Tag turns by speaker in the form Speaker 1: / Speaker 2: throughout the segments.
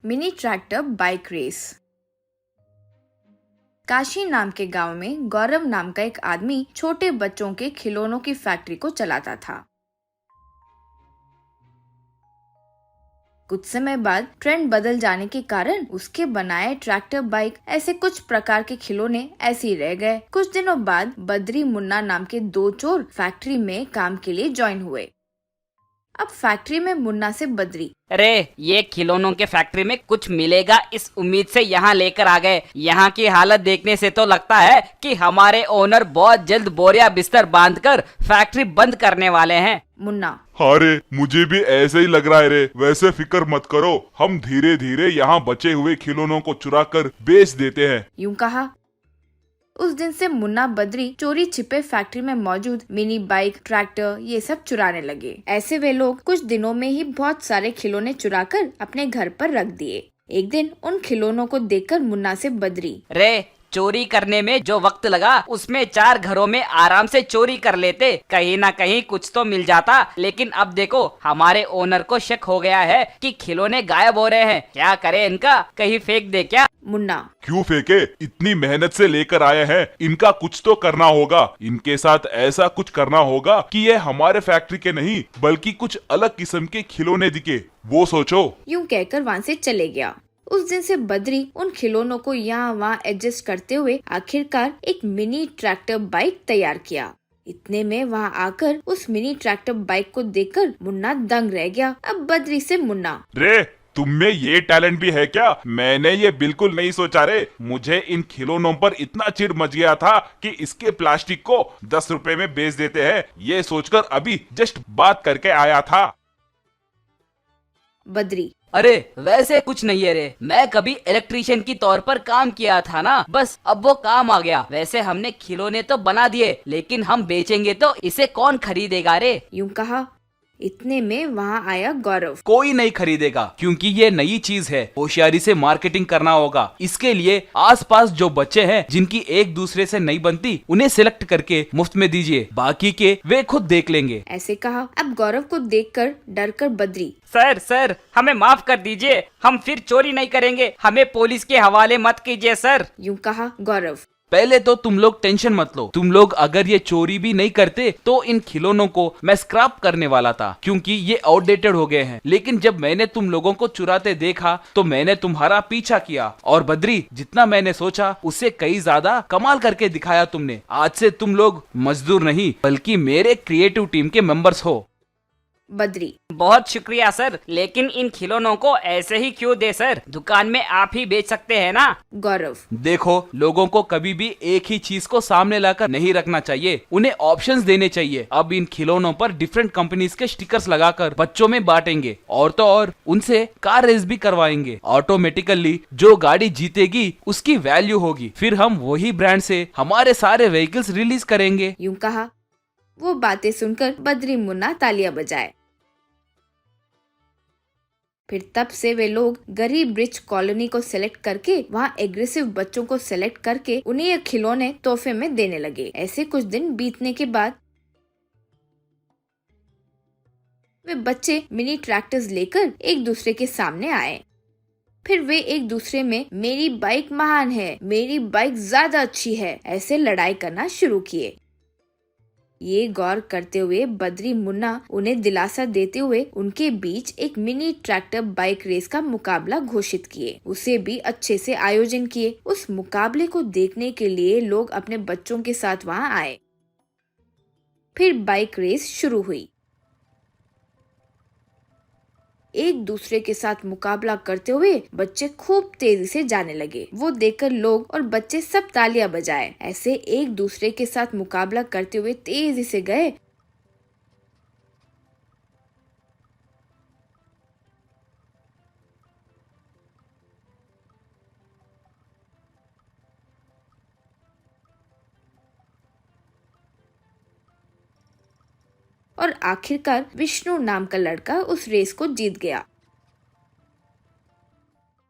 Speaker 1: Mini tractor bike race. Kashi नाम के गांव में गौरव नाम का एक आदमी छोटे बच्चों के खिलौनों की फैक्ट्री को चलाता था। कुछ समय बाद ट्रेंड बदल जाने के कारण उसके बनाए ट्रैक्टर बाइक ऐसे कुछ प्रकार के खिलौने ऐसे ही रह गए। कुछ दिनों बाद बद्री मुन्ना नाम के दो चोर फैक्ट्री में काम के लिए ज्वाइन हुए। अब फैक्ट्री में मुन्ना से बद्री,
Speaker 2: अरे ये खिलौनों के फैक्ट्री में कुछ मिलेगा इस उम्मीद से यहाँ लेकर आ गए। यहाँ की हालत देखने से तो लगता है कि हमारे ओनर बहुत जल्द बोरिया बिस्तर बांधकर फैक्ट्री बंद करने वाले हैं।
Speaker 1: मुन्ना,
Speaker 3: हाँ रे, मुझे भी ऐसे ही लग रहा है रे। वैसे फिक्र मत करो, हम धीरे धीरे यहाँ बचे हुए खिलौनों को चुरा कर बेच देते हैं।
Speaker 1: यूं कहा। उस दिन से मुन्ना बद्री चोरी छिपे फैक्ट्री में मौजूद मिनी बाइक, ट्रैक्टर ये सब चुराने लगे। ऐसे वे लोग कुछ दिनों में ही बहुत सारे खिलौने चुराकर अपने घर पर रख दिए। एक दिन उन खिलौनों को देखकर मुन्ना से बद्री,
Speaker 2: रे चोरी करने में जो वक्त लगा उसमें 4 घरों में आराम से चोरी कर लेते, कहीं ना कहीं कुछ तो मिल जाता। लेकिन अब देखो हमारे ओनर को शक हो गया है कि खिलौने गायब हो रहे हैं। क्या करें इनका, कहीं फेंक दे क्या?
Speaker 1: मुन्ना,
Speaker 3: क्यों फेंके? इतनी मेहनत से लेकर आए हैं, इनका कुछ तो करना होगा। इनके साथ ऐसा कुछ करना होगा कि ये हमारे फैक्ट्री के नहीं बल्कि कुछ अलग किस्म के खिलौने दिखे, वो सोचो।
Speaker 1: यूं कहकर वहाँ से चले गया। उस दिन से बद्री उन खिलौनों को यहाँ वहाँ एडजस्ट करते हुए आखिरकार एक मिनी ट्रैक्टर बाइक तैयार किया। इतने में वहाँ आकर उस मिनी ट्रैक्टर बाइक को देखकर मुन्ना दंग रह गया। अब बद्री से मुन्ना,
Speaker 3: रे तुम में ये टैलेंट भी है क्या? मैंने ये बिल्कुल नहीं सोचा रे। मुझे इन खिलौनों पर इतना चिढ़ मच गया था कि इसके प्लास्टिक को 10 रुपए में बेच देते हैं, ये सोचकर अभी जस्ट बात करके आया था।
Speaker 1: बद्री,
Speaker 2: अरे वैसे कुछ नहीं है रे, मैं कभी इलेक्ट्रीशियन की तौर पर काम किया था ना, बस अब वो काम आ गया। वैसे हमने खिलौने तो बना दिए लेकिन हम बेचेंगे तो इसे कौन खरीदेगा रे?
Speaker 1: यूं कहा। इतने में वहाँ आया गौरव।
Speaker 4: कोई नहीं खरीदेगा क्योंकि ये नई चीज है, होशियारी से मार्केटिंग करना होगा। इसके लिए आसपास जो बच्चे हैं जिनकी एक दूसरे से नहीं बनती, उन्हें सिलेक्ट करके मुफ्त में दीजिए, बाकी के वे खुद देख लेंगे।
Speaker 1: ऐसे कहा। अब गौरव को देखकर डरकर बद्री,
Speaker 2: सर हमें माफ कर दीजिए, हम फिर चोरी नहीं करेंगे, हमें पुलिस के हवाले मत कीजिए सर।
Speaker 1: यूं कहा गौरव।
Speaker 4: पहले तो तुम लोग टेंशन मत लो। तुम लोग अगर ये चोरी भी नहीं करते तो इन खिलौनों को मैं स्क्रैप करने वाला था क्योंकि ये आउटडेटेड हो गए हैं। लेकिन जब मैंने तुम लोगों को चुराते देखा तो मैंने तुम्हारा पीछा किया और बद्री, जितना मैंने सोचा उससे कई ज्यादा कमाल करके दिखाया तुमने। आज से तुम लोग मजदूर नहीं बल्कि मेरे क्रिएटिव टीम के मेंबर्स हो।
Speaker 1: बद्री,
Speaker 2: बहुत शुक्रिया सर, लेकिन इन खिलौनों को ऐसे ही क्यों दे सर, दुकान में आप ही बेच सकते हैं ना।
Speaker 1: गौरव,
Speaker 4: देखो लोगों को कभी भी एक ही चीज को सामने लाकर नहीं रखना चाहिए, उन्हें ऑप्शंस देने चाहिए। अब इन खिलौनों पर डिफरेंट कंपनीज के स्टिकर्स लगाकर बच्चों में बांटेंगे और तो और उनसे कार रेस भी करवाएंगे। ऑटोमेटिकली जो गाड़ी जीतेगी उसकी वैल्यू होगी, फिर हम वही ब्रांड से हमारे सारे व्हीकल्स रिलीज करेंगे।
Speaker 1: यूं कहा। वो बातें सुनकर बद्री मुन्ना तालियां बजाए। फिर तब से वे लोग गरीब रिच कॉलोनी को सेलेक्ट करके वहाँ एग्रेसिव बच्चों को सेलेक्ट करके उन्हें ये खिलौने तोहफे में देने लगे। ऐसे कुछ दिन बीतने के बाद वे बच्चे मिनी ट्रैक्टर्स लेकर एक दूसरे के सामने आए। फिर वे एक दूसरे में मेरी बाइक महान है, मेरी बाइक ज्यादा अच्छी है, ऐसे लड़ाई करना शुरू किए। ये गौर करते हुए बद्री मुन्ना उन्हें दिलासा देते हुए उनके बीच एक मिनी ट्रैक्टर बाइक रेस का मुकाबला घोषित किए। उसे भी अच्छे से आयोजन किए। उस मुकाबले को देखने के लिए लोग अपने बच्चों के साथ वहां आए। फिर बाइक रेस शुरू हुई। एक दूसरे के साथ मुकाबला करते हुए बच्चे खूब तेजी से जाने लगे। वो देखकर लोग और बच्चे सब तालियां बजाए। ऐसे एक दूसरे के साथ मुकाबला करते हुए तेजी से गए। और आखिरकार विष्णु नाम का लड़का उस रेस को जीत गया।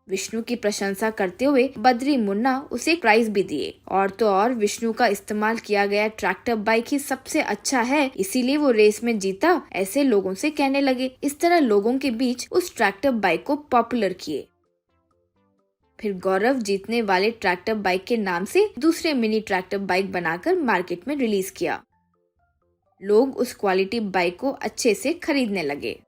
Speaker 1: विष्णु की प्रशंसा करते हुए बद्री मुन्ना उसे प्राइज भी दिए। और तो और विष्णु का इस्तेमाल किया गया ट्रैक्टर बाइक ही सबसे अच्छा है, इसीलिए वो रेस में जीता, ऐसे लोगों से कहने लगे। इस तरह लोगों के बीच उस ट्रैक्टर बाइक को पॉपुलर किए। फिर गौरव जीतने वाले ट्रैक्टर बाइक के नाम से दूसरे मिनी ट्रैक्टर बाइक बनाकर मार्केट में रिलीज किया। लोग उस क्वालिटी बाइक को अच्छे से खरीदने लगे।